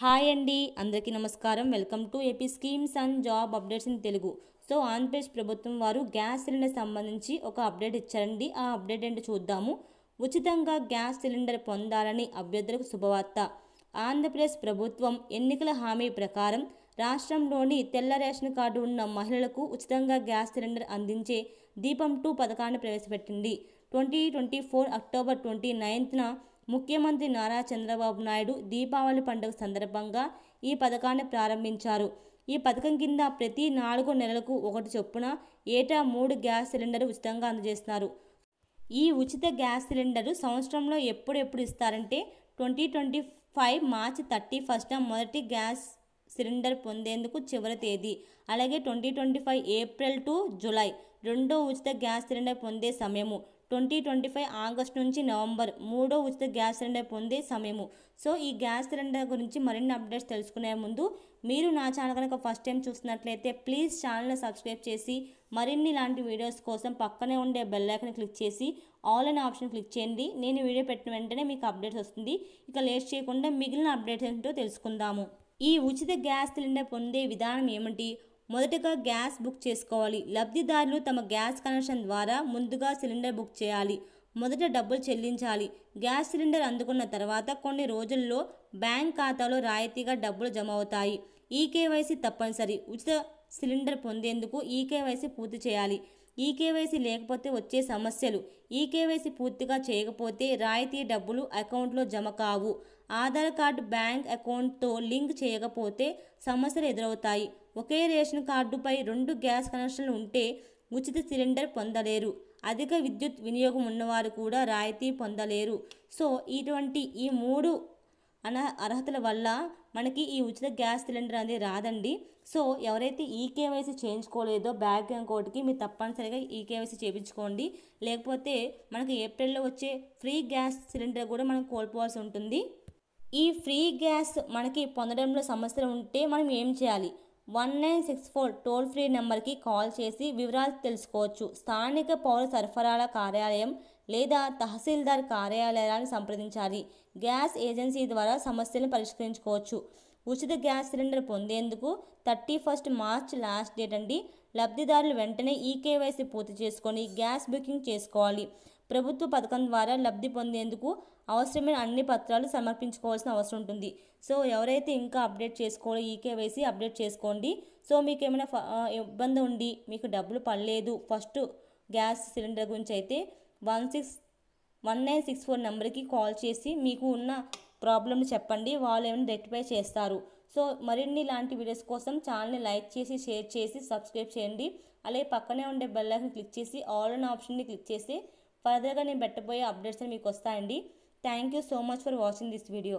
Hi అండి, అందరికీ నమస్కారం. Welcome to AP schemes and job updates in Telugu. So Andhra Pradesh ప్రభుత్వం వారు గ్యాస్ సిలిండర్ సంబంధించి ఒక అప్డేట్ ఇచ్చారండి. ఆ అప్డేట్ ఏంటో చూద్దాము. ఉచితంగా గ్యాస్ సిలిండర్ పొందాలని అభ్యర్థులకు శుభవార్త. ఆంధ్రప్రదేశ్ ప్రభుత్వం ఎన్నికల హామీ ప్రకారం రాష్ట్రంలోని తెల్ల రేషన్ కార్డు ఉన్న మహిళలకు ఉచితంగా గ్యాస్ సిలిండర్ అందించే దీపం 2 పథకాన్ని ప్రవేశపెట్టింది. 2024 అక్టోబర్ 29న ముఖ్యమంత్రి నారా చంద్రబాబు నాయుడు దీపావళి పండుగ సందర్భంగా ఈ పథకాన్ని ప్రారంభించారు. ఈ పథకం కింద ప్రతి 4 నెలలకు ఒకటి చొప్పున ఏటా 3 గ్యాస్ సిలిండర్ ఉచితంగా అందజేస్తున్నారు. ఈ ఉచిత గ్యాస్ సిలిండర్ సంవత్సరంలో ఎప్పుడు ఇస్తారంటే 2025 మార్చి 31న మొదటి గ్యాస్ సిలిండర్ పొందేందుకు చివరి తేదీ. అలాగే 2025 ఏప్రిల్ టు జూలై రెండో ఉచిత గ్యాస్ సిలిండర్ పొందే సమయము. 2025 ఆగస్టు నుంచి నవంబర్ మూడో ఉచిత గ్యాస్ సిలిండర్ పొందే సమయము. సో ఈ గ్యాస్ సిలిండర్ గురించి మరిన్ని అప్డేట్స్ తెలుసుకునే ముందు మీరు నా ఛానల్ కనుక ఫస్ట్ టైం చూస్తున్నట్లయితే ప్లీజ్ ఛానల్ని సబ్స్క్రైబ్ చేసి మరిన్ని ఇలాంటి వీడియోస్ కోసం పక్కనే ఉండే బెల్ ఐకాన్ క్లిక్ చేసి ఆల్ అనే ఆప్షన్ క్లిక్ చేయండి. నేను వీడియో పెట్టిన వెంటనే మీకు అప్డేట్స్ వస్తుంది. ఇక లేట్ చేయకుండా మిగిలిన అప్డేట్స్ ఏంటో తెలుసుకుందాము. ఈ ఉచిత గ్యాస్ సిలిండర్ పొందే విధానం ఏమిటి? మొదటగా గ్యాస్ బుక్ చేసుకోవాలి. లబ్ధిదారులు తమ గ్యాస్ కనెక్షన్ ద్వారా ముందుగా సిలిండర్ బుక్ చేయాలి. మొదట డబ్బులు చెల్లించాలి. గ్యాస్ సిలిండర్ అందుకున్న తర్వాత కొన్ని రోజుల్లో బ్యాంక్ ఖాతాలో రాయితీగా డబ్బులు జమ అవుతాయి. ఈకేవైసీ తప్పనిసరి. ఉచిత సిలిండర్ పొందేందుకు ఈకేవైసీ పూర్తి చేయాలి. ఈకేవైసీ లేకపోతే వచ్చే సమస్యలు. ఈకేవైసీ పూర్తిగా చేయకపోతే రాయితీ డబ్బులు అకౌంట్లో జమ కావు. ఆధార్ కార్డు బ్యాంక్ అకౌంట్తో లింక్ చేయకపోతే సమస్యలు ఎదురవుతాయి. ఒకే రేషన్ కార్డుపై 2 గ్యాస్ కనెక్షన్లు ఉంటే ఉచిత సిలిండర్ పొందలేరు. అధిక విద్యుత్ వినియోగం ఉన్నవారు కూడా రాయితీ పొందలేరు. సో ఇటువంటి ఈ 3 అర్హతల వల్ల మనకి ఈ ఉచిత గ్యాస్ సిలిండర్ అనేది రాదండి. సో ఎవరైతే ఈకేవైసీ చేయించుకోలేదో బ్యాంక్ అకౌంట్కి మీరు తప్పనిసరిగా ఈకేవైసీ చేయించుకోండి. లేకపోతే మనకి ఏప్రిల్లో వచ్చే ఫ్రీ గ్యాస్ సిలిండర్ కూడా మనం కోల్పోవాల్సి ఉంటుంది. ఈ ఫ్రీ గ్యాస్ మనకి పొందడంలో సమస్యలు ఉంటే మనం ఏం చేయాలి? 1964 టోల్ ఫ్రీ నెంబర్కి కాల్ చేసి వివరాలు తెలుసుకోవచ్చు. స్థానిక పౌర సరఫరాల కార్యాలయం లేదా తహసీల్దార్ కార్యాలయాన్ని సంప్రదించాలి. గ్యాస్ ఏజెన్సీ ద్వారా సమస్యలను పరిష్కరించుకోవచ్చు. ఉచిత గ్యాస్ సిలిండర్ పొందేందుకు 31 మార్చ్ లాస్ట్ డేట్ అండి. లబ్ధిదారులు వెంటనే ఈకేవైసీ పూర్తి చేసుకొని గ్యాస్ బుకింగ్ చేసుకోవాలి. ప్రభుత్వ పథకం ద్వారా లబ్ధి పొందేందుకు అవసరమైన అన్ని పత్రాలు సమర్పించుకోవాల్సిన అవసరం ఉంటుంది. సో ఎవరైతే ఇంకా అప్డేట్ చేసుకోవాలో ఈకేవైసీ అప్డేట్ చేసుకోండి. సో మీకు ఏమైనా ఇబ్బంది ఉండి మీకు డబ్బులు పడలేదు ఫస్ట్ గ్యాస్ సిలిండర్ గురించి అయితే 1964 నెంబర్కి కాల్ చేసి మీకు ఉన్న ప్రాబ్లమ్ని చెప్పండి. వాళ్ళు ఏమైనా రెక్టిఫై చేస్తారు. సో మరిన్ని ఇలాంటి వీడియోస్ కోసం ఛానల్ని లైక్ చేసి షేర్ చేసి సబ్స్క్రైబ్ చేయండి. అలాగే పక్కనే ఉండే బెల్ ఐకాన్ క్లిక్ చేసి ఆల్ అనే ఆప్షన్ని క్లిక్ చేసి ఫర్దర్గా నేను పెట్టబోయే అప్డేట్స్ మీకు వస్తాయండి. Thank you so much for watching this video.